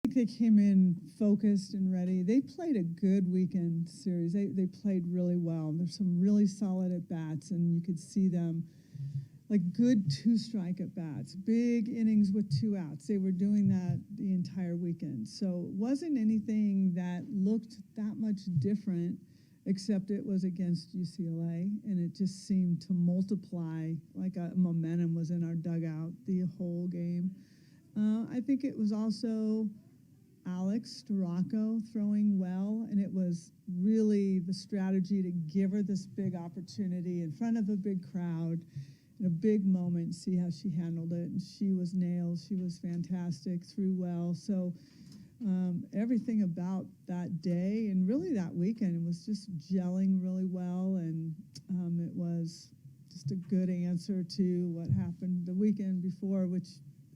think they came in focused and ready. They played a good weekend series. They played really well. There's some really solid at bats, and you could see them like good two-strike at bats, big innings with two outs. They were doing that the entire weekend. So it wasn't anything that looked that much different, except it was against UCLA, and it just seemed to multiply, like a momentum was in our dugout the whole game. I think it was also Alex Storako throwing well, and it was really the strategy to give her this big opportunity in front of a big crowd in a big moment, see how she handled it. And she was nailed. She was fantastic, threw well. So everything about that day and really that weekend was just gelling really well, and it was just a good answer to what happened the weekend before, which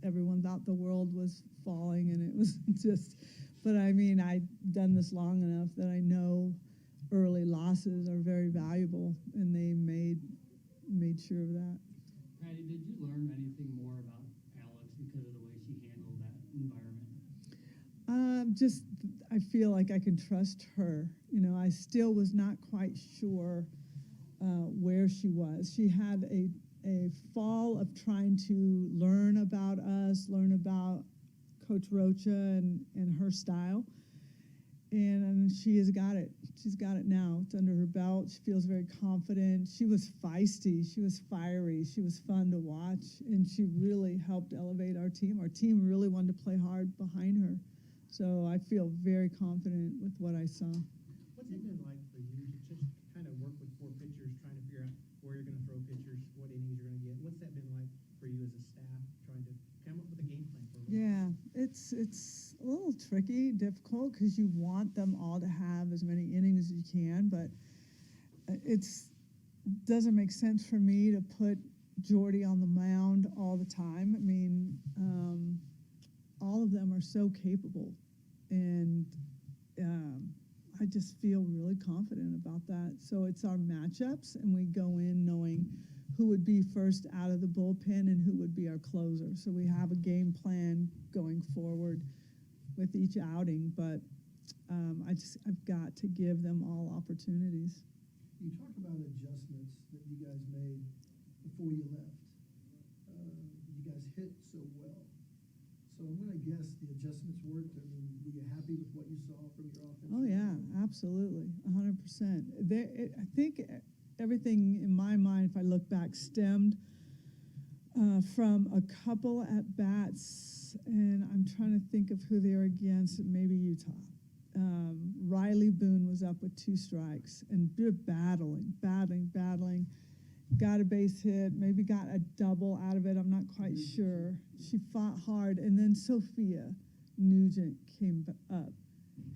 everyone thought the world was falling, and it was just, but I mean, I've done this long enough that I know early losses are very valuable, and they made sure of that. Patty, did you learn anything more about Alex because of the way she handled that environment? Just, I feel like I can trust her. You know, I still was not quite sure where she was. She had a fall of trying to learn about us, learn about Coach Rocha and her style. And she has got it. She's got it now. It's under her belt. She feels very confident. She was feisty. She was fiery. She was fun to watch. And she really helped elevate our team. Our team really wanted to play hard behind her. So I feel very confident with what I saw. What's it been like for you to just kind of work with four pitchers, trying to figure out where you're going to throw pitchers, what innings you're going to get? What's that been like for you as a staff, trying to come up with a game plan for them? Yeah, it's a little tricky, difficult, because you want them all to have as many innings as you can, but it's doesn't make sense for me to put Jordy on the mound all the time. I mean, all of them are so capable, and I just feel really confident about that. So it's our matchups, and we go in knowing who would be first out of the bullpen and who would be our closer. So we have a game plan going forward with each outing, but I've got to give them all opportunities. You talk about adjustments that you guys made before you left. You guys hit so well. So I'm going to guess the adjustments worked. I mean, were you happy with what you saw from your offense? Oh, yeah, absolutely, 100%. I think everything in my mind, if I look back, stemmed from a couple at bats, and I'm trying to think of who they were against, maybe Utah. Riley Boone was up with 2 strikes, and they're battling, got a base hit, maybe got a double out of it, I'm not quite sure. She fought hard, and then Sophia Nugent came up,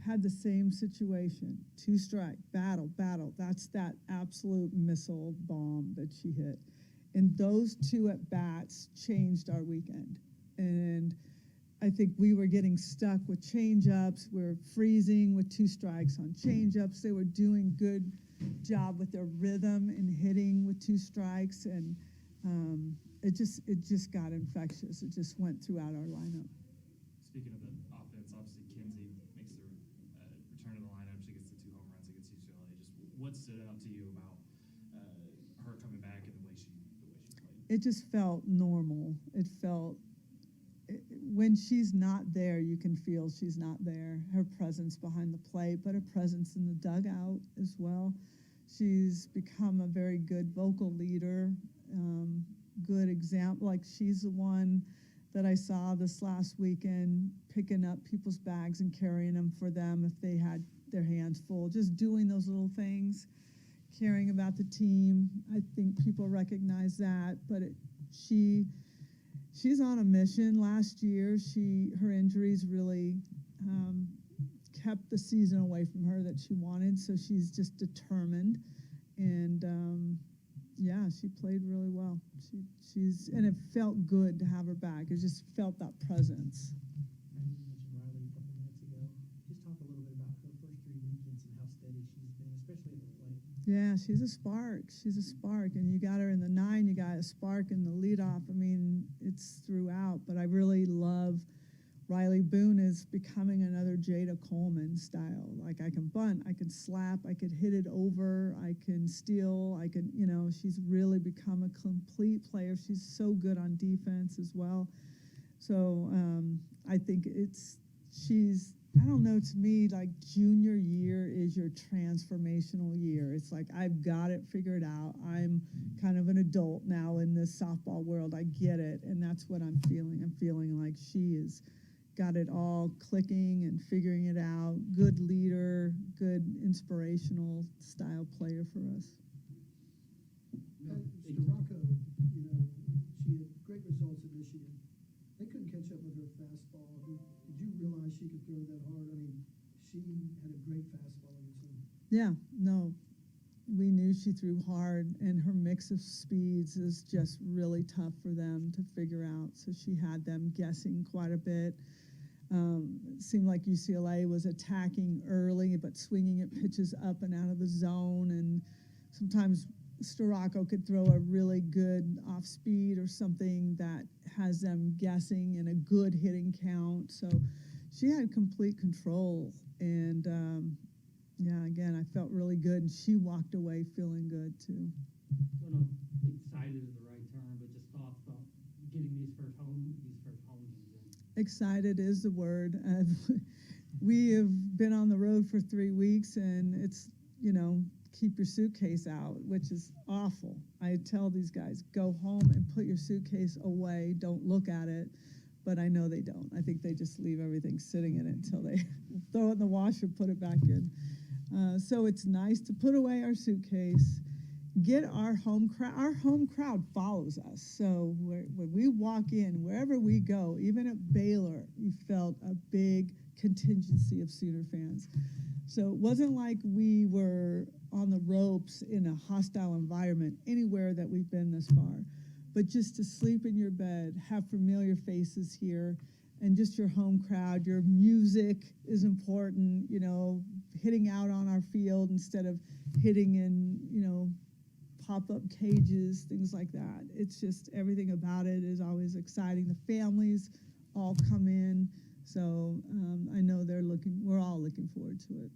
had the same situation, 2 strike, battle, that's that absolute missile bomb that she hit. And those 2 at bats changed our weekend. And I think we were getting stuck with change-ups. We were freezing with 2 strikes on change-ups. They were doing good job with their rhythm and hitting with 2 strikes, and it just got infectious. It just went throughout our lineup. Speaking of the offense, obviously Kinsey makes the return to the lineup. She gets the 2 home runs against UCLA. Just what stood out to you about her coming back and the way she played? It just felt normal. It felt, when she's not there, you can feel she's not there. Her presence behind the plate, but her presence in the dugout as well. She's become a very good vocal leader, good example. Like, she's the one that I saw this last weekend picking up people's bags and carrying them for them if they had their hands full. Just doing those little things, caring about the team. I think people recognize that, but she's on a mission. Last year, her injuries really kept the season away from her that she wanted, so she's just determined. And yeah, she played really well. And it felt good to have her back. It just felt that presence. You mentioned Riley a couple minutes ago. Just talk a little bit about her first 3 weekends and how steady she's been, especially at the plate. Yeah, she's a spark. She's a spark. And you got her in the 9, you got a spark in the leadoff. I mean, it's throughout. But I really love Riley Boone is becoming another Jada Coleman style. Like I can bunt, I can slap, I could hit it over, I can steal, I can, she's really become a complete player. She's so good on defense as well. So I think I don't know, to me, like junior year is your transformational year. It's like, I've got it figured out. I'm kind of an adult now in this softball world. I get it. And that's what I'm feeling. I'm feeling like she is got it all clicking and figuring it out. Good leader, good inspirational style player for us. Storako, she had great results at Michigan. They couldn't catch up with her fastball. Did you realize she could throw that hard? I mean, she had a great fastball against them. Yeah, no, we knew she threw hard, and her mix of speeds is just really tough for them to figure out. So she had them guessing quite a bit. It seemed like UCLA was attacking early, but swinging at pitches up and out of the zone. And sometimes Storako could throw a really good off speed or something that has them guessing in a good hitting count. So she had complete control. And again, I felt really good. And she walked away feeling good too. I don't know if excited is the right term, but just thoughts about getting these first home games in. Excited is the word. We have been on the road for 3 weeks, and it's, keep your suitcase out, which is awful. I tell these guys, go home and put your suitcase away. Don't look at it. But I know they don't. I think they just leave everything sitting in it until they throw it in the washer, put it back in. So it's nice to put away our suitcase, get our home crowd. Our home crowd follows us. So when we walk in, wherever we go, even at Baylor, you felt a big contingency of Sooner fans. So it wasn't like we were on the ropes in a hostile environment anywhere that we've been this far. But just to sleep in your bed, have familiar faces here, and just your home crowd. Your music is important, hitting out on our field instead of hitting in, pop-up cages, things like that. It's just everything about it is always exciting. The families all come in. So I know we're all looking forward to it.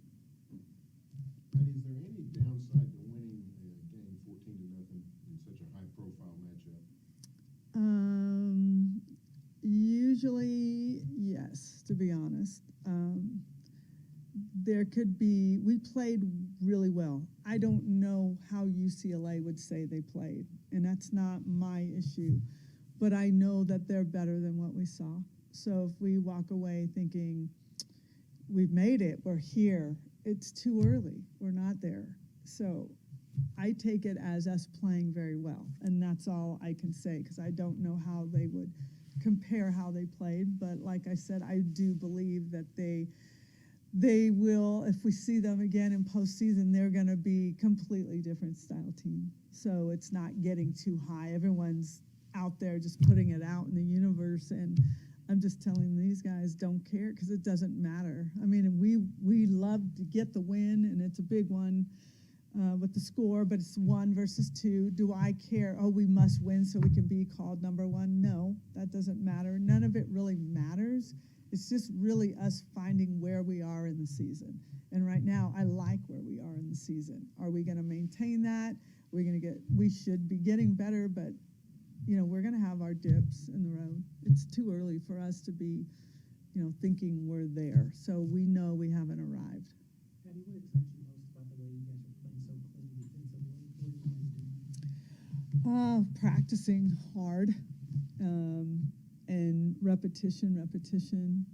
And is there any downside to winning a game 14-0 in such a high-profile matchup? Usually, yes, to be honest. We played really well. I don't know how UCLA would say they played, and that's not my issue, but I know that they're better than what we saw. So if we walk away thinking, we've made it, we're here, it's too early, we're not there. So I take it as us playing very well, and that's all I can say, because I don't know how they would compare how they played. But like I said, I do believe that they will, if we see them again in postseason, they're going to be completely different style team. So it's not getting too high. Everyone's out there just putting it out in the universe, and I'm just telling these guys, don't care, because it doesn't matter. I mean, we love to get the win, and it's a big one with the score, but it's 1 versus 2. Do I care? Oh, we must win so we can be called number 1. No, that doesn't matter. None of it really matters. It's just really us finding where we are in the season. And right now, I like where we are in the season. Are we going to maintain that? We should be getting better, but we're going to have our dips in the road. It's too early for us to be, thinking we're there. So we know we haven't arrived. Patty, what excites you most about the way you guys are playing so clean defensively? What are you guys doing? Practicing hard, and repetition.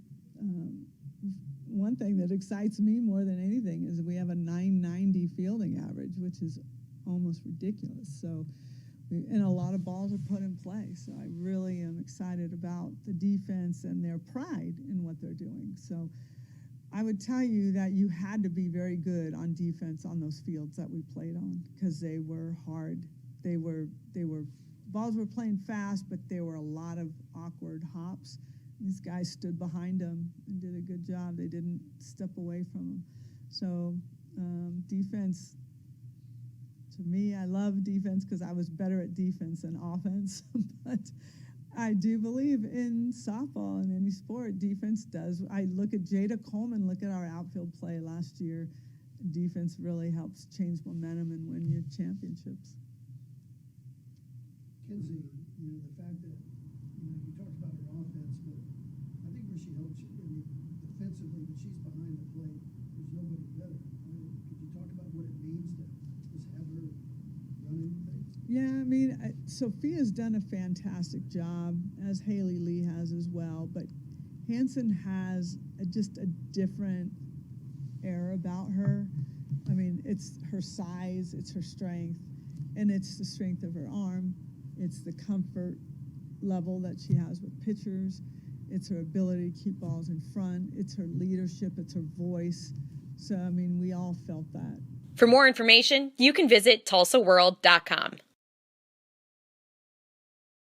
One thing that excites me more than anything is we have a 990 fielding average, which is almost ridiculous. So, and a lot of balls are put in play. So I really am excited about the defense and their pride in what they're doing. So I would tell you that you had to be very good on defense on those fields that we played on, because they were hard. Balls were playing fast, but there were a lot of awkward hops. These guys stood behind them and did a good job. They didn't step away from them. So defense, to me, I love defense because I was better at defense than offense. But I do believe in softball in any sport, defense does. I look at Jada Coleman, look at our outfield play last year. Defense really helps change momentum and win your championships. Kinsey, the fact that, you talked about her offense, but I think where she helps you, defensively, when she's behind the plate, there's nobody better. Could you talk about what it means to just have her running things? Yeah, Sophia's done a fantastic job, as Haley Lee has as well, but Hanson has just a different air about her. It's her size, it's her strength, and it's the strength of her arm. It's the comfort level that she has with pitchers. It's her ability to keep balls in front. It's her leadership. It's her voice. So, we all felt that. For more information, you can visit TulsaWorld.com.